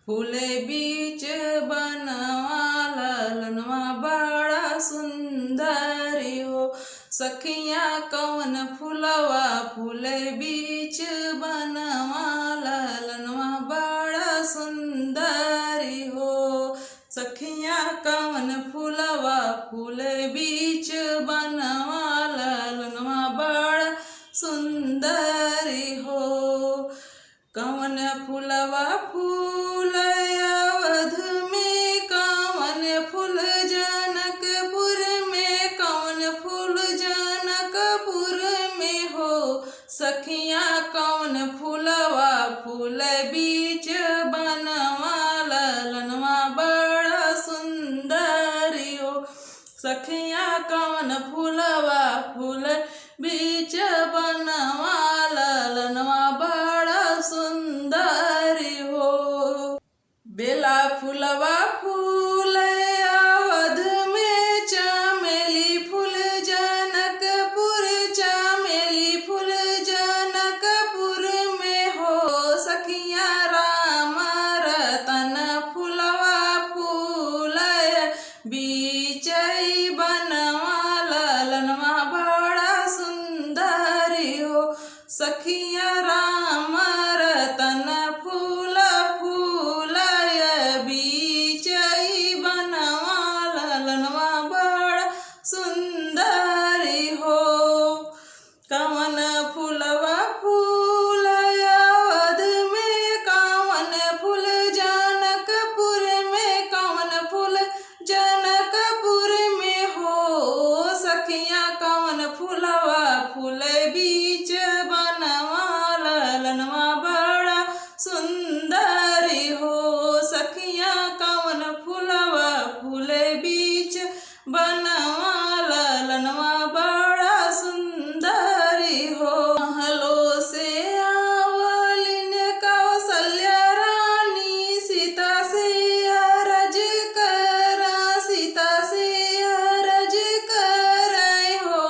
फूले बीच बनवा ललनवा बड़ा सुंदरी हो। सखिया कौन फूलवा फूले बीच बनवा ललनवा बड़ा सुंदरी हो। सखिया कौन फूलवा फूले बीच बनवा ललनवा बड़ा सुंदरी हो। कौन फूलवा फूल अवध में, कौन फूल जनकपुर में, कौन फूल जनकपुर में हो। सखिया कौन फूलवा फूल बीच बनवा ललनवा बड़ा सुंदरी हो। सखिया कौन फूलवा फूल बीच बनवा ललनवा बड़ा सुंदरी हो। बेला फूलवा फूल अवध में, चमेली फूल जनकपुर, चमेली फूल जनकपुर में हो। सखिया राम रतन फूलवा फूल बीच बनवा ललनवा बड़ा सुंदरी हो। सखिया राम रतन फूल फूल बीच बनवा ललनवा बड़ा सुंदरी हो। कौन फूलवा फूल अवध में, कौन फूल जनकपुर में, कौन फूल जनकपुर में हो। सखिया कौन फूलवा फूल बीच बनवा ललनवा बड़ा सुंदरी हो। सखिया कौन फूलवा फूल बीच बनवा ललनवा बड़ा सुंदरी हो। महलों से आवलिन कौशल्या रानी, सीता से अरज करा, सीता से अरज करे हो।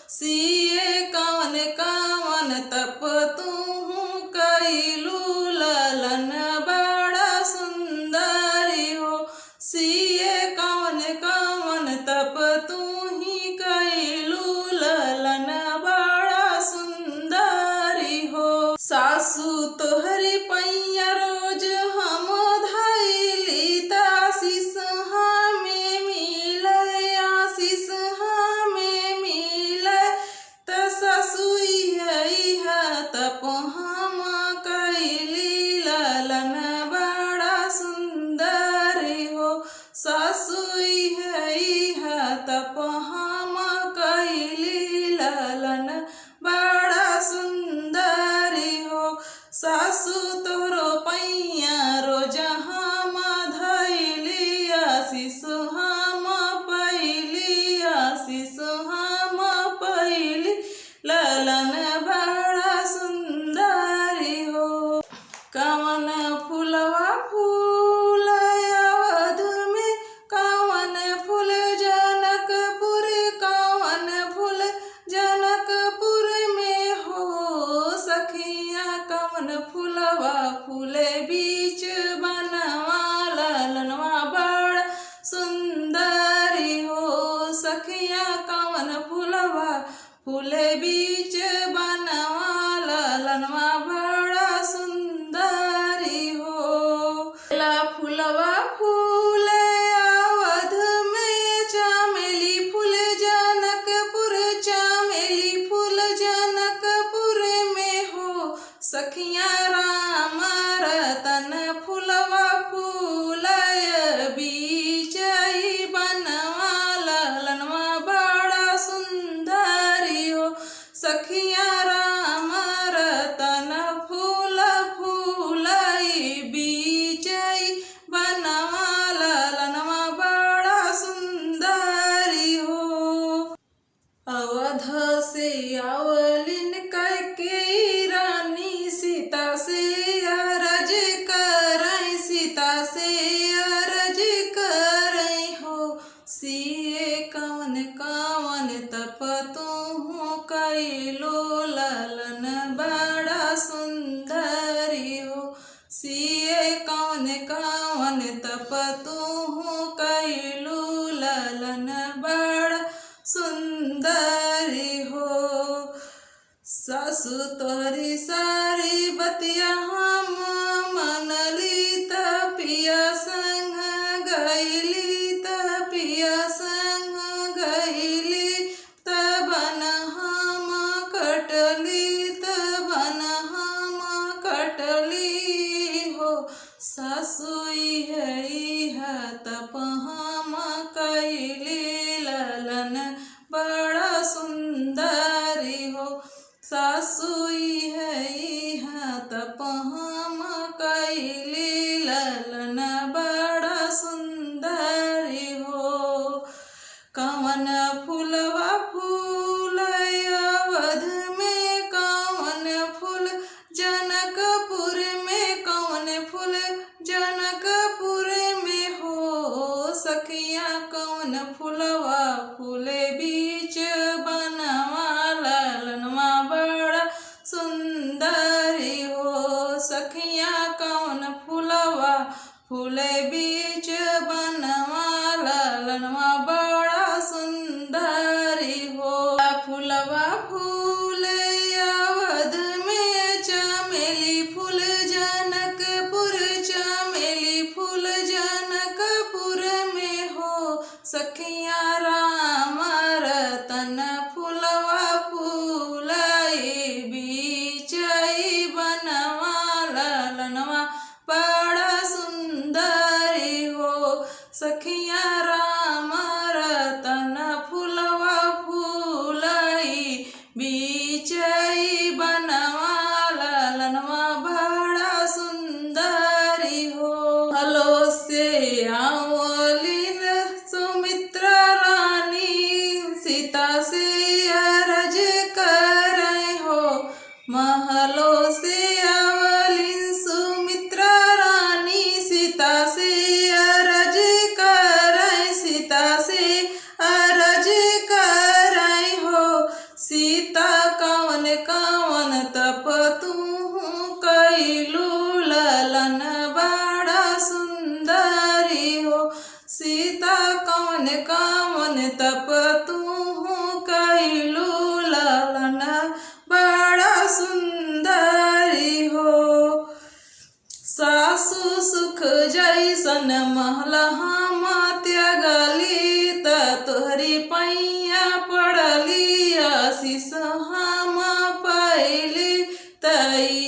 सिए कौन कौन तप तूहू कैलू ललन बड़ा सुंदरी हो। सिए कौन कौन तप तू ही कैलू ललन बड़ा सुंदरी हो। सासू तोहरी पैया रोज हम धैली, ताशीष हमें मिले, आशीष हमें मिले। त सासू इहा तप हम कैली ललन बड़ा सुंदरी हो। सासू इहा तप हम कैली ललन बड़ा सुंदरी हो। सासू तोरो पैया रोज हम धैली, आशीष हम पैली, आशीष हम पैली ललन बड़ा सुंदरी हो। कौन फूलवा फूल अवध में, कौन फूल जनकपुर, कौन फूल जनकपुर में हो। सखिया कौन फूलवा फूल बीच बनवा ललनवा बड़ा सुंदरी हो। सखिया कौन फूलवा फूल बीच बनवा ललनवा बड़ा सुंदरी हो। बेला फूलवा फूल अवध में, चमेली फूल जनकपुर, चमेली फूल जनकपुर में हो। सखिया राम रतन फूलवा फूल बीच बनवा ललनवा बड़ा सुंदरी हो। सखिया राम रतन फूल फूल बीच बनवा ललनवा बड़ा सुंदरी हो। अवध से आवलिन कैकेयी रानी, सीता से अरज करई, सीता से अरज करई हो। सिए कौन कौन तप तूहू कैलो ललन बड़ा सुंदरी हो। सिए कौन कौन तप तू कैलू ललन बड़ा सुंदरी हो। सासु तोहरी सारी बतिया हम मनली त पिया संग गईली त पिया संग गईली तबन हम कटली तबन हम कटली हो। सासु है तप हम कैली ललन बड़ा सुंदरी हो। सासु है तप हम कैली ललन बड़ा सुंदरी हो। कवन फूलवा फूल अवध में कवन फूल जनकपुर में कवन फूल जनकपुर में हो। सखिया कवन फूलवा फूले बीच बनवा ललनवा बड़ा सुंदरी हो। सखिया कवन फूलवा फूले बीच बनवा ललनवा बड़ा सुंदरी हो। फूलवा फूल अवध में चमेली फूल जनकपुर चमेली फूल जनकपुर में हो। सखिया राम रतन फूलवा फूलई बीच बनवा ललनवा बड़ा सुंदरी हो। सखिया राम रतन फूलवा फूलई बीच बनवा ललनवा बड़ा सुंदरी हो। हलो से आवलिन सुमित्रा रानी सीता से अरज करे हो। महलो से आवलिन सुमित्रा रानी सीता से अरज करे सीता से अरज करे हो। सीता कवन कवन तप तू कैलू ललन बड़ा सुंदरी हो। सीता कवन कवन तप तू कैलू ललन बड़ा सुंदरी हो। सासु सुख जैसन महल हम त्यागली त तोहरी पैया पड़ली आशीष हम पैली तई